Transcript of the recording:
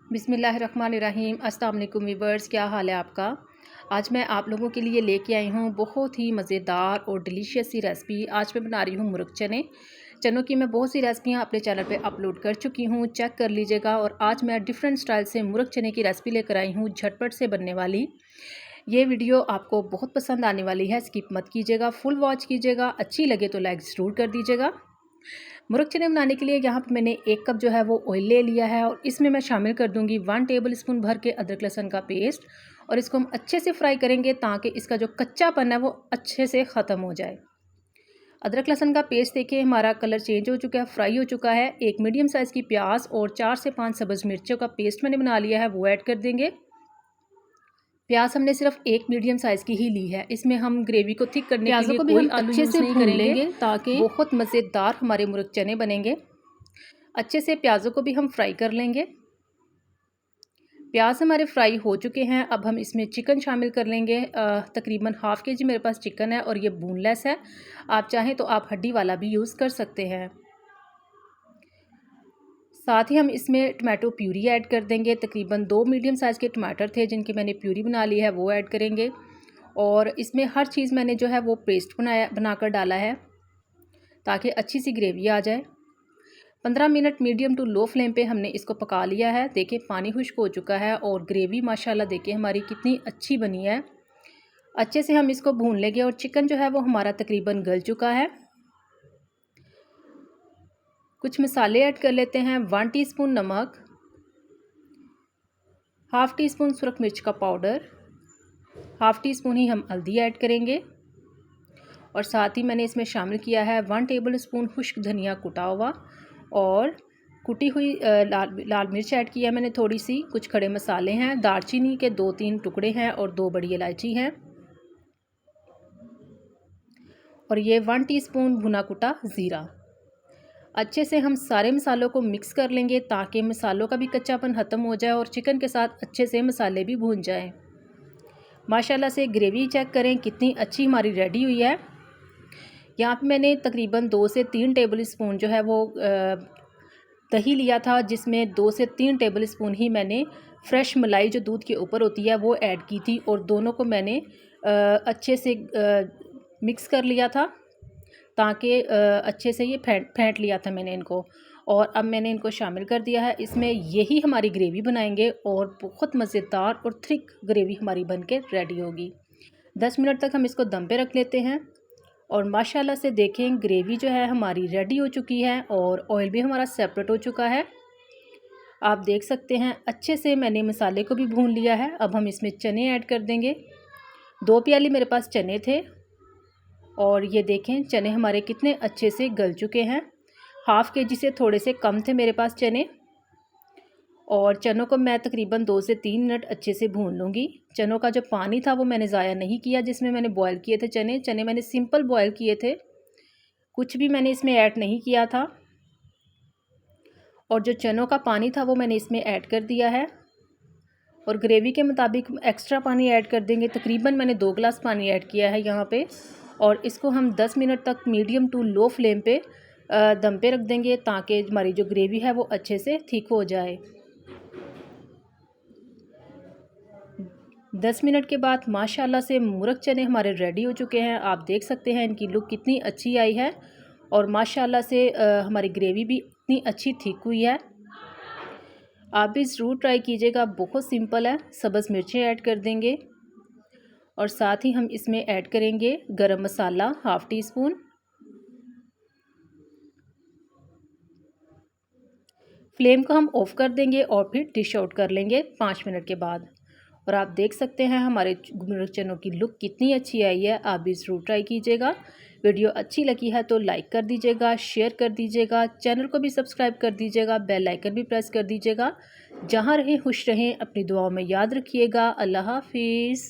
बिस्मिल्लाहिर्रहमानिर्रहीम। अस्सलाम वालेकुम वीवर्स, क्या हाल है आपका। आज मैं आप लोगों के लिए लेके आई हूँ बहुत ही मज़ेदार और डिलीशियस सी रेसिपी। आज मैं बना रही हूँ मुर्ग चने। चनों की मैं बहुत सी रेसिपियाँ अपने चैनल पे अपलोड कर चुकी हूँ, चेक कर लीजिएगा। और आज मैं डिफरेंट स्टाइल से मुर्ग चने की रेसिपी लेकर आई हूँ, झटपट से बनने वाली। ये वीडियो आपको बहुत पसंद आने वाली है, स्किप मत कीजिएगा, फुल वॉच कीजिएगा। अच्छी लगे तो लाइक ज़रूर कर दीजिएगा। मुर्ग चने बनाने के लिए यहाँ पर मैंने 1 कप जो है वो ऑयल ले लिया है और इसमें मैं शामिल कर दूंगी 1 टेबल स्पून भर के अदरक लहसुन का पेस्ट। और इसको हम अच्छे से फ्राई करेंगे ताकि इसका जो कच्चापन है वो अच्छे से ख़त्म हो जाए। अदरक लहसुन का पेस्ट देखिए हमारा कलर चेंज हो चुका है, फ्राई हो चुका है। एक मीडियम साइज़ की प्याज और 4 से 5 सब्ज़ मिर्चों का पेस्ट मैंने बना लिया है, वो ऐड कर देंगे। प्याज हमने सिर्फ एक मीडियम साइज़ की ही ली है। इसमें हम ग्रेवी को थिक करने के लिए कोई आलू यूज़ नहीं करेंगे ताकि बहुत मज़ेदार हमारे मुर्ग चने बनेंगे। अच्छे से प्याज़ों को भी हम फ्राई कर लेंगे। प्याज हमारे फ्राई हो चुके हैं। अब हम इसमें चिकन शामिल कर लेंगे। तकरीबन हाफ़ के जी मेरे पास चिकन है और ये बोनलेस है। आप चाहें तो आप हड्डी वाला भी यूज़ कर सकते हैं। साथ ही हम इसमें टमाटो प्यूरी ऐड कर देंगे। तकरीबन 2 मीडियम साइज़ के टमाटर थे जिनकी मैंने प्यूरी बना ली है, वो ऐड करेंगे। और इसमें हर चीज़ मैंने जो है वो पेस्ट बनाकर डाला है ताकि अच्छी सी ग्रेवी आ जाए। 15 minute medium to low flame पे हमने इसको पका लिया है। देखिए पानी खुश्क हो चुका है और ग्रेवी माशाल्लाह देखिए हमारी कितनी अच्छी बनी है। अच्छे से हम इसको भून लेंगे और चिकन जो है वो हमारा तकरीबन गल चुका है। कुछ मसाले ऐड कर लेते हैं। 1 टीस्पून नमक, हाफ़ टी स्पून सुरख मिर्च का पाउडर, हाफ़ टी स्पून ही हम हल्दी ऐड करेंगे। और साथ ही मैंने इसमें शामिल किया है 1 टेबल स्पून खुश्क धनिया कुटा हुआ और कुटी हुई लाल मिर्च ऐड किया है मैंने थोड़ी सी। कुछ खड़े मसाले हैं, दालचीनी के 2-3 टुकड़े हैं और 2 बड़ी इलायची हैं। और ये 1 टीस्पून भुना कुटा ज़ीरा। अच्छे से हम सारे मसालों को मिक्स कर लेंगे ताकि मसालों का भी कच्चापन ख़त्म हो जाए और चिकन के साथ अच्छे से मसाले भी भून जाएं। माशाल्लाह से ग्रेवी चेक करें कितनी अच्छी हमारी रेडी हुई है। यहाँ पे मैंने तकरीबन 2 से 3 टेबल स्पून जो है वो दही लिया था, जिसमें 2 से 3 टेबल स्पून ही मैंने फ्रेश मलाई जो दूध के ऊपर होती है वो ऐड की थी। और दोनों को मैंने अच्छे से मिक्स कर लिया था ताकि अच्छे से ये फेंट लिया था मैंने इनको। और अब मैंने इनको शामिल कर दिया है। इसमें यही हमारी ग्रेवी बनाएंगे और बहुत मज़ेदार और थिक ग्रेवी हमारी बनके रेडी होगी। 10 मिनट तक हम इसको दम पे रख लेते हैं। और माशाल्लाह से देखें ग्रेवी जो है हमारी रेडी हो चुकी है और ऑयल भी हमारा सेपरेट हो चुका है। आप देख सकते हैं अच्छे से मैंने मसाले को भी भून लिया है। अब हम इसमें चने ऐड कर देंगे। 2 प्याली मेरे पास चने थे और ये देखें चने हमारे कितने अच्छे से गल चुके हैं। हाफ़ केजी से थोड़े से कम थे मेरे पास चने। और चनों को मैं तकरीबन 2 से 3 मिनट अच्छे से भून लूँगी। चनों का जो पानी था वो मैंने ज़ाया नहीं किया जिसमें मैंने बॉयल किए थे चने मैंने सिंपल बॉयल किए थे, कुछ भी मैंने इसमें ऐड नहीं किया था। और जो चनों का पानी था वो मैंने इसमें ऐड कर दिया है। और ग्रेवी के मुताबिक एक्स्ट्रा पानी ऐड कर देंगे। तकरीबन मैंने 2 गिलास पानी ऐड किया है यहाँ पे। और इसको हम 10 मिनट तक मीडियम टू लो फ्लेम पे दम पे रख देंगे ताकि हमारी जो ग्रेवी है वो अच्छे से थिक हो जाए। 10 मिनट के बाद माशाल्लाह से मुर्ग चने हमारे रेडी हो चुके हैं। आप देख सकते हैं इनकी लुक कितनी अच्छी आई है और माशाल्लाह से हमारी ग्रेवी भी इतनी अच्छी थिक हुई है। आप भी ज़रूर ट्राई कीजिएगा, बहुत सिंपल है। सब्ज़ मिर्चें ऐड कर देंगे और साथ ही हम इसमें ऐड करेंगे गरम मसाला हाफ़ टी स्पून। फ्लेम को हम ऑफ़ कर देंगे और फिर डिश आउट कर लेंगे 5 मिनट के बाद। और आप देख सकते हैं हमारे मुर्ग चनों की लुक कितनी अच्छी आई है। आप भी ज़रूर ट्राई कीजिएगा। वीडियो अच्छी लगी है तो लाइक कर दीजिएगा, शेयर कर दीजिएगा, चैनल को भी सब्सक्राइब कर दीजिएगा, बेल आइकन भी प्रेस कर दीजिएगा। जहाँ रहें खुश रहें, अपनी दुआओं में याद रखिएगा। अल्लाह हाफिज़।